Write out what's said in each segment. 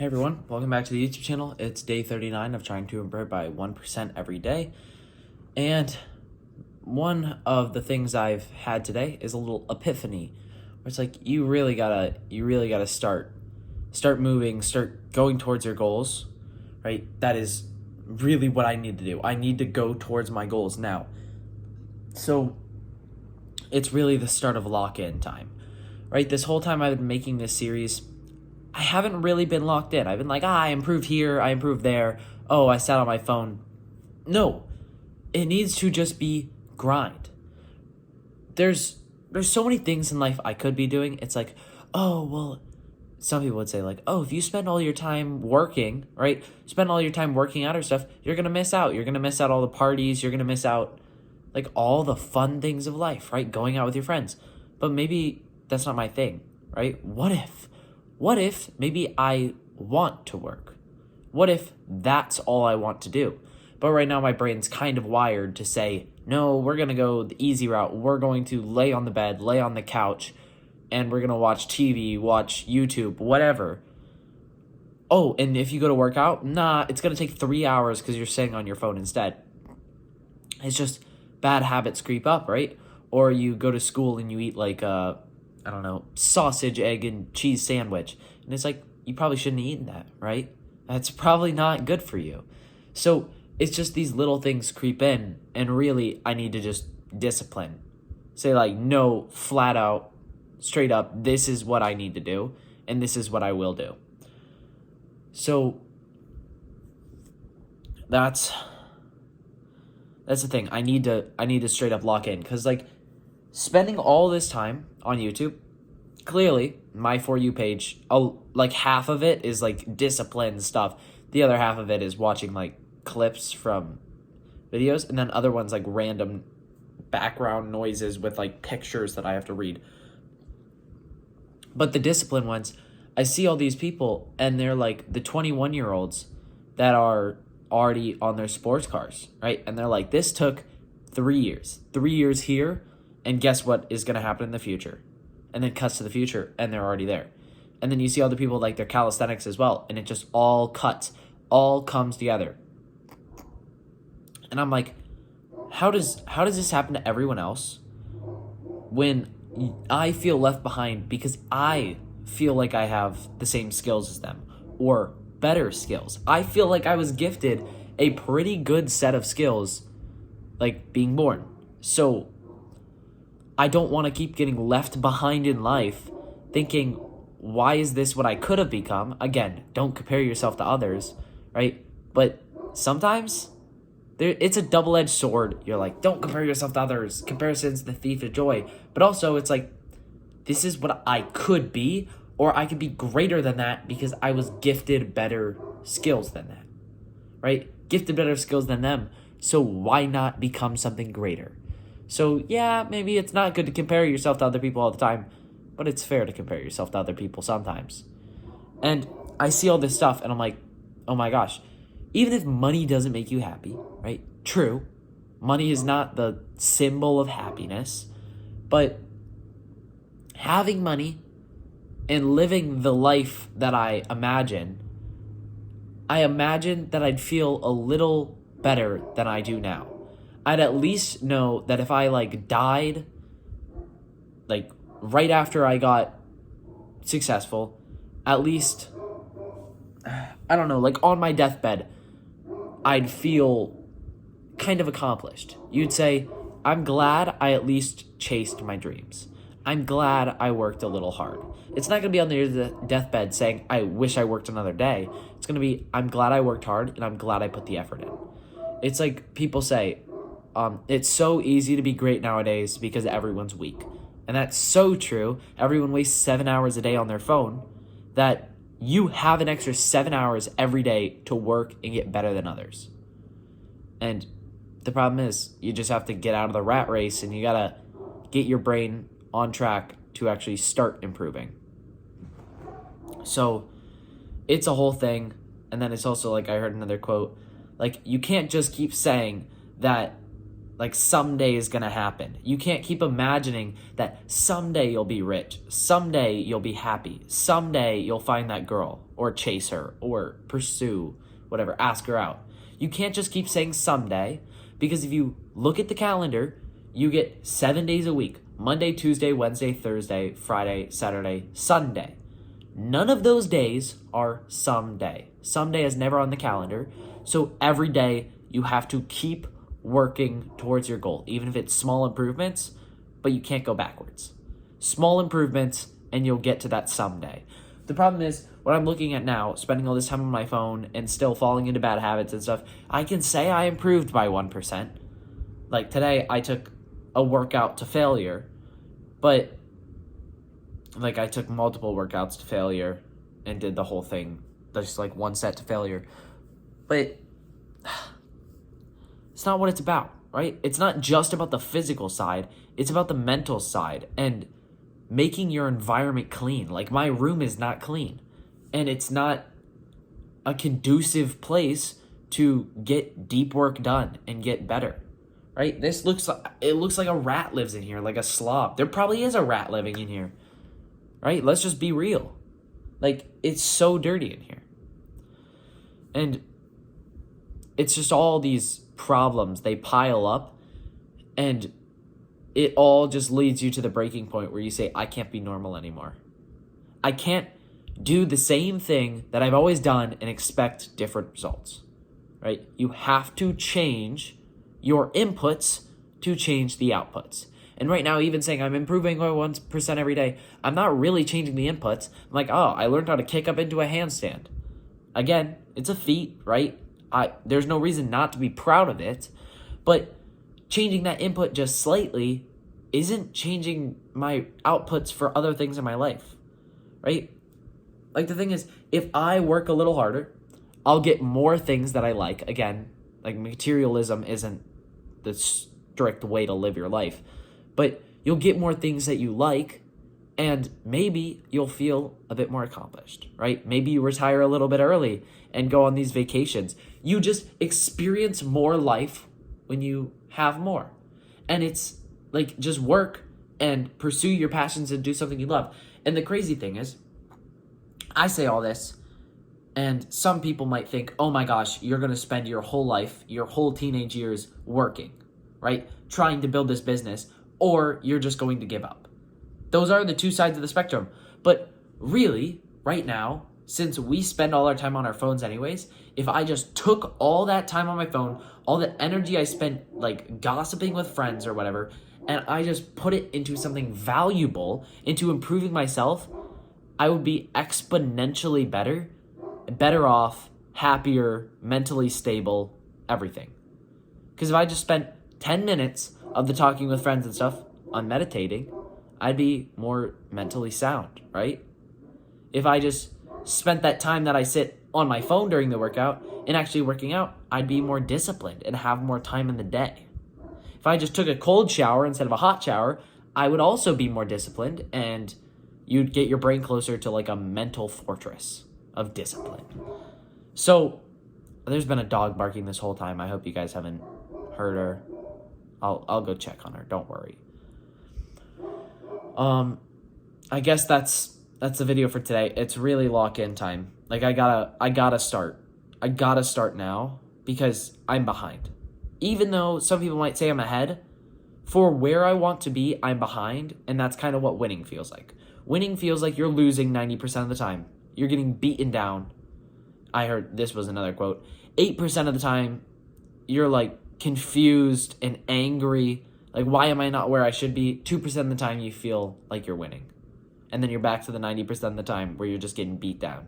Hey everyone, welcome back to the YouTube channel. It's day 39 of trying to improve by 1% every day. And one of the things I've had today is a little epiphany, where it's like you really gotta start moving, start going towards your goals, right? That is really what I need to do. I need to go towards my goals now. So it's really the start of lock-in time, right? This whole time I've been making this series, I haven't really been locked in. I've been like, I improved here, I improved there. Oh, I sat on my phone. No, it needs to just be grind. There's so many things in life I could be doing. It's like, oh, well, some people would say like, oh, if you spend all your time working, right? Spend all your time working out or stuff, you're going to miss out. You're going to miss out all the parties. You're going to miss out like all the fun things of life, right? Going out with your friends. But maybe that's not my thing, right? What if maybe I want to work? What if that's all I want to do? But right now my brain's kind of wired to say, no, we're going to go the easy route. We're going to lay on the bed, lay on the couch, and we're going to watch TV, watch YouTube, whatever. Oh, and if you go to work out, nah, it's going to take 3 hours because you're sitting on your phone instead. It's just bad habits creep up, right? Or you go to school and you eat like I don't know, sausage, egg, and cheese sandwich. And it's like, you probably shouldn't have eaten that, right? That's probably not good for you. So it's just these little things creep in, and really, I need to just discipline. Say like, no, flat out, straight up, this is what I need to do, and this is what I will do. So that's the thing. I need to straight up lock in, because like spending all this time on YouTube, clearly my For You page, like half of it is like discipline stuff. The other half of it is watching like clips from videos, and then other ones like random background noises with like pictures that I have to read. But the discipline ones, I see all these people and they're like the 21-year-olds that are already on their sports cars, right? And they're like, this took 3 years. 3 years here, and guess what is going to happen in the future? And then cuts to the future, and they're already there. And then you see other people like their calisthenics as well, and it just all cuts, all comes together. And I'm like, how does this happen to everyone else when I feel left behind because I feel like I have the same skills as them or better skills? I feel like I was gifted a pretty good set of skills, like being born. So I don't want to keep getting left behind in life thinking, why is this what I could have become? Again, don't compare yourself to others, right? But sometimes it's a double-edged sword. You're like, don't compare yourself to others. Comparison's the thief of joy. But also, it's like, this is what I could be, or I could be greater than that because I was gifted better skills than that, right? Gifted better skills than them. So why not become something greater? So yeah, maybe it's not good to compare yourself to other people all the time, but it's fair to compare yourself to other people sometimes. And I see all this stuff and I'm like, oh my gosh, even if money doesn't make you happy, right? True, money is not the symbol of happiness, but having money and living the life that I imagine that I'd feel a little better than I do now. I'd at least know that if I like died like right after I got successful, at least, I don't know, like on my deathbed, I'd feel kind of accomplished. You'd say, I'm glad I at least chased my dreams. I'm glad I worked a little hard. It's not going to be on the deathbed saying, I wish I worked another day. It's going to be, I'm glad I worked hard and I'm glad I put the effort in. It's like people say, it's so easy to be great nowadays because everyone's weak. And that's so true. Everyone wastes 7 hours a day on their phone, that you have an extra 7 hours every day to work and get better than others. And the problem is, you just have to get out of the rat race and you got to get your brain on track to actually start improving. So it's a whole thing. And then it's also like, I heard another quote, like, you can't just keep saying that Like someday is going to happen. You can't keep imagining that someday you'll be rich. Someday you'll be happy. Someday you'll find that girl or chase her or pursue whatever, ask her out. You can't just keep saying someday, because if you look at the calendar, you get 7 days a week. Monday, Tuesday, Wednesday, Thursday, Friday, Saturday, Sunday. None of those days are someday. Someday is never on the calendar. So every day you have to keep working towards your goal, even if it's small improvements, but you can't go backwards. Small improvements and you'll get to that someday. The problem is, what I'm looking at now, spending all this time on my phone and still falling into bad habits and stuff, I can say I improved by 1%. Like today, I took a workout to failure, but like I took multiple workouts to failure and did the whole thing, just like one set to failure. But it's not what it's about, right? It's not just about the physical side. It's about the mental side and making your environment clean. Like my room is not clean, and it's not a conducive place to get deep work done and get better, right? It looks like a rat lives in here, like a slob. There probably is a rat living in here, right? Let's just be real. Like, it's so dirty in here. And it's just all these problems, they pile up, and it all just leads you to the breaking point where you say, I can't be normal anymore. I can't do the same thing that I've always done and expect different results, right? You have to change your inputs to change the outputs. And right now, even saying I'm improving by 1% every day, I'm not really changing the inputs. I'm like, oh, I learned how to kick up into a handstand. Again, it's a feat, right? There's no reason not to be proud of it, but changing that input just slightly isn't changing my outputs for other things in my life, right? Like the thing is, if I work a little harder, I'll get more things that I like. Again, like materialism isn't the strict way to live your life, but you'll get more things that you like, and maybe you'll feel a bit more accomplished, right? Maybe you retire a little bit early and go on these vacations. You just experience more life when you have more. And it's like, just work and pursue your passions and do something you love. And the crazy thing is, I say all this, and some people might think, oh my gosh, you're going to spend your whole life, your whole teenage years working, right? Trying to build this business, or you're just going to give up. Those are the two sides of the spectrum. But really, right now, since we spend all our time on our phones anyways, if I just took all that time on my phone, all the energy I spent like gossiping with friends or whatever, and I just put it into something valuable, into improving myself, I would be exponentially better off, happier, mentally stable, everything. Because if I just spent 10 minutes of the talking with friends and stuff on meditating, I'd be more mentally sound, right? If I just spent that time that I sit on my phone during the workout and actually working out, I'd be more disciplined and have more time in the day. If I just took a cold shower instead of a hot shower, I would also be more disciplined, and you'd get your brain closer to like a mental fortress of discipline. So there's been a dog barking this whole time. I hope you guys haven't heard her. I'll go check on her. Don't worry. I guess that's the video for today. It's really lock-in time. Like I gotta start. I gotta start now because I'm behind. Even though some people might say I'm ahead, for where I want to be, I'm behind, and that's kind of what winning feels like. Winning feels like you're losing 90% of the time. You're getting beaten down. I heard this was another quote. 8% of the time, you're like confused and angry. Like, why am I not where I should be? 2% of the time, you feel like you're winning. And then you're back to the 90% of the time where you're just getting beat down.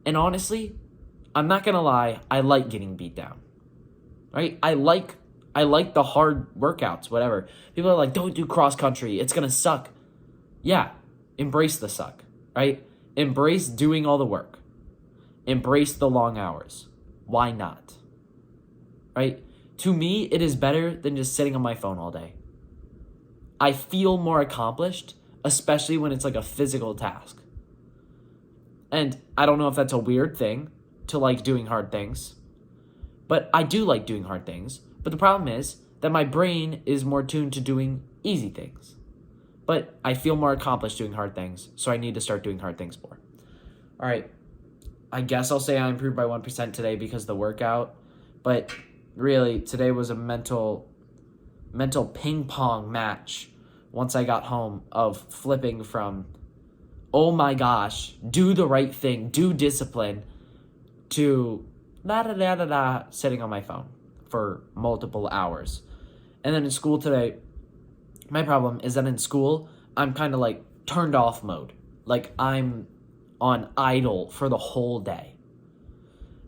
And honestly, I'm not going to lie, I like getting beat down. Right? I like the hard workouts, whatever. People are like, don't do cross country. It's going to suck. Yeah, embrace the suck, right? Embrace doing all the work. Embrace the long hours. Why not? Right? To me, it is better than just sitting on my phone all day. I feel more accomplished, especially when it's like a physical task. And I don't know if that's a weird thing to like doing hard things, but I do like doing hard things. But the problem is that that my brain is more tuned to doing easy things. But I feel more accomplished doing hard things, so I need to start doing hard things more. All right, I guess I'll say I improved by 1% today because of the workout, but really, today was a mental ping pong match once I got home of flipping from, oh my gosh, do the right thing, do discipline, to sitting on my phone for multiple hours. And then in school today, my problem is that in school, I'm kind of like turned off mode. Like I'm on idle for the whole day.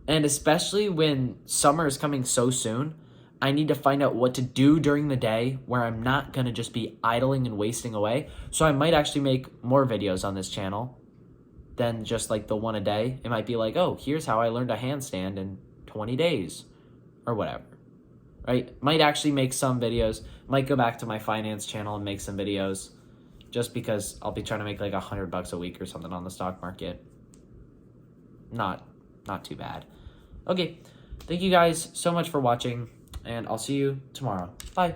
And especially when summer is coming so soon, I need to find out what to do during the day where I'm not going to just be idling and wasting away. So I might actually make more videos on this channel than just like the one a day. It might be like, oh, here's how I learned a handstand in 20 days or whatever, right? Might actually make some videos, might go back to my finance channel and make some videos just because I'll be trying to make like $100 a week or something on the stock market. Not too bad. Okay, thank you guys so much for watching, and I'll see you tomorrow. Bye.